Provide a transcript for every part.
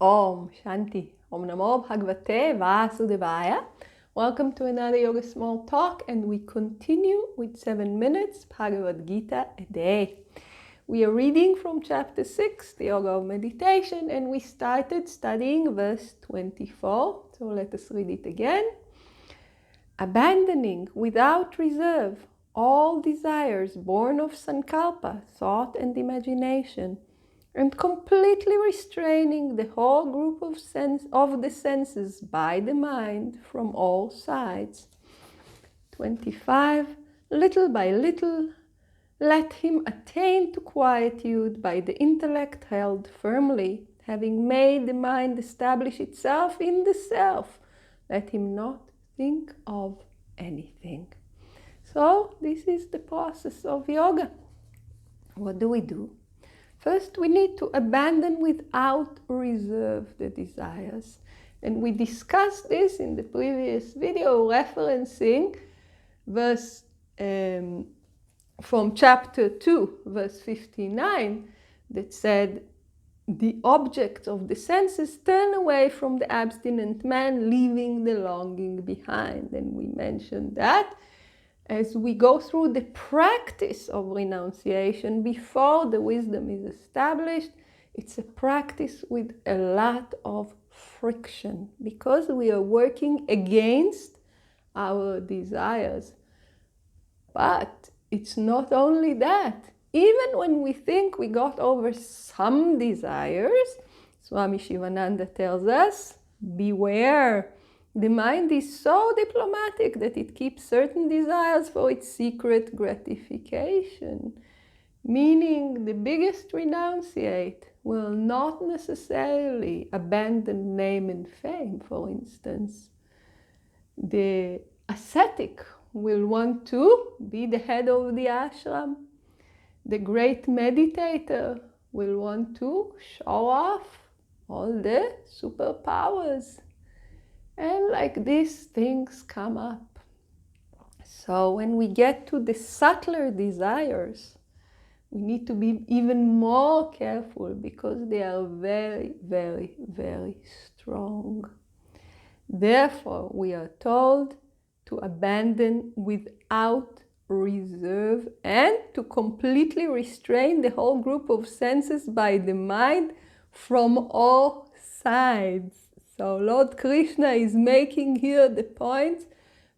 Om Shanti. Om Namo Bhagavate Vasudevaya. Welcome to another Yoga Small Talk, and we continue with 7 minutes Bhagavad Gita a day. We are reading from chapter 6, the Yoga of Meditation, and we started studying verse 24. So let us read it again. Abandoning without reserve all desires born of sankalpa, thought and imagination, and completely restraining the whole group of the senses by the mind from all sides. 25. Little by little, let him attain to quietude by the intellect held firmly, having made the mind establish itself in the self. Let him not think of anything. So this is the process of yoga. What do? First, we need to abandon without reserve the desires. And we discussed this in the previous video, referencing verse from chapter 2, verse 59, that said, the objects of the senses turn away from the abstinent man, leaving the longing behind. And we mentioned that as we go through the practice of renunciation before the wisdom is established, it's a practice with a lot of friction because we are working against our desires. But it's not only that. Even when we think we got over some desires, Swami Shivananda tells us, beware. The mind is so diplomatic that it keeps certain desires for its secret gratification. Meaning the biggest renunciate will not necessarily abandon name and fame, for instance. The ascetic will want to be the head of the ashram. The great meditator will want to show off all the superpowers. And like these things come up. So when we get to the subtler desires, we need to be even more careful because they are very, very, very strong. Therefore, we are told to abandon without reserve and to completely restrain the whole group of senses by the mind from all sides. So Lord Krishna is making here the point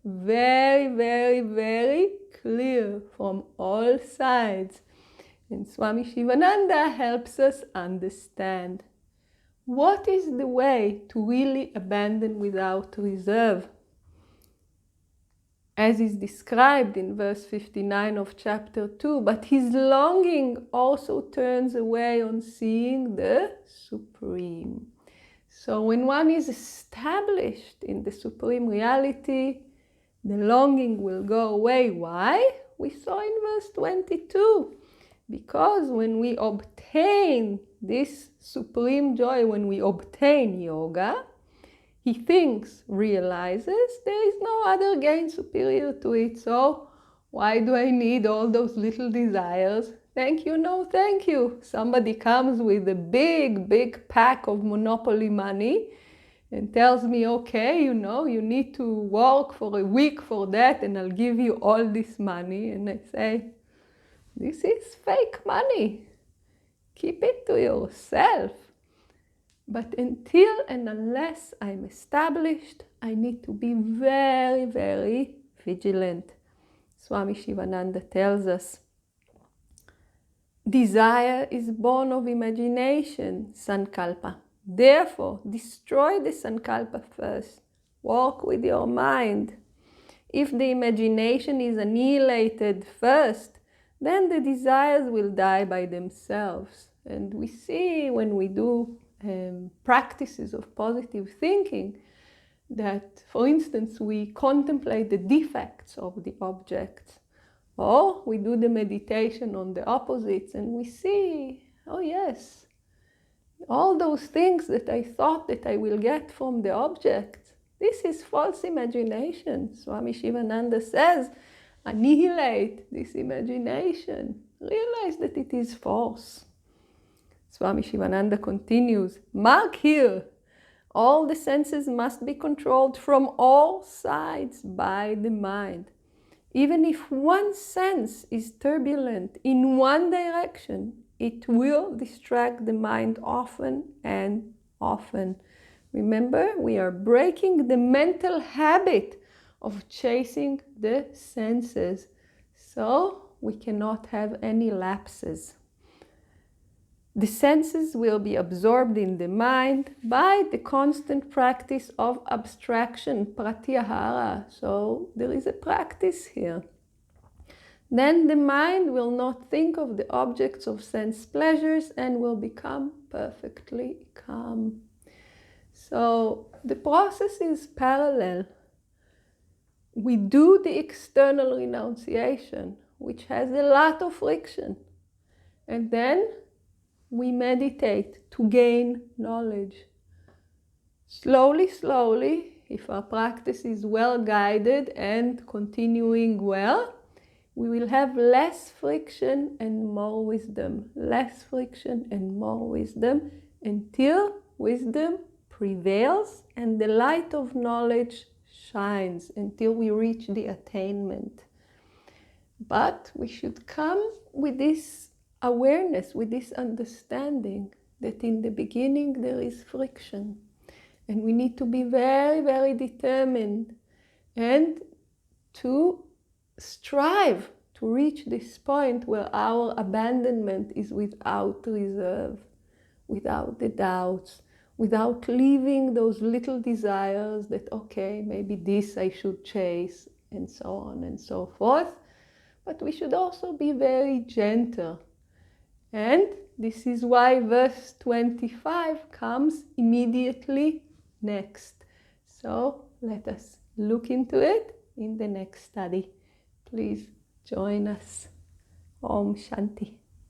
very, very, very clear from all sides. And Swami Shivananda helps us understand what is the way to really abandon without reserve. As is described in verse 59 of chapter 2, but his longing also turns away on seeing the Supreme. So when one is established in the Supreme Reality, the longing will go away. Why? We saw in verse 22. Because when we obtain this supreme joy, when we obtain yoga, he thinks, realizes, there is no other gain superior to it. So why do I need all those little desires? Thank you, no thank you. Somebody comes with a big, big pack of monopoly money and tells me, okay, you need to work for a week for that and I'll give you all this money. And I say, this is fake money. Keep it to yourself. But until and unless I'm established, I need to be very, very vigilant. Swami Shivananda tells us, desire is born of imagination, sankalpa. Therefore, destroy the sankalpa first. Work with your mind. If the imagination is annihilated first, then the desires will die by themselves. And we see when we do practices of positive thinking that, for instance, we contemplate the defects of the objects, or we do the meditation on the opposites and we see, oh yes, all those things that I thought that I will get from the object, this is false imagination. Swami Shivananda says, annihilate this imagination. Realize that it is false. Swami Shivananda continues, mark here, all the senses must be controlled from all sides by the mind. Even if one sense is turbulent in one direction, it will distract the mind often and often. Remember, we are breaking the mental habit of chasing the senses, so we cannot have any lapses. The senses will be absorbed in the mind by the constant practice of abstraction, pratyahara. So there is a practice here. Then the mind will not think of the objects of sense pleasures and will become perfectly calm. So the process is parallel. We do the external renunciation, which has a lot of friction. And then we meditate to gain knowledge. Slowly, slowly, if our practice is well guided and continuing well, we will have less friction and more wisdom. Less friction and more wisdom until wisdom prevails and the light of knowledge shines until we reach the attainment. But we should come with this awareness, with this understanding that in the beginning there is friction. And we need to be very, very determined and to strive to reach this point where our abandonment is without reserve, without the doubts, without leaving those little desires that, okay, maybe this I should chase, and so on and so forth. But we should also be very gentle. And this is why verse 25 comes immediately next. So let us look into it in the next study. Please join us. Om Shanti.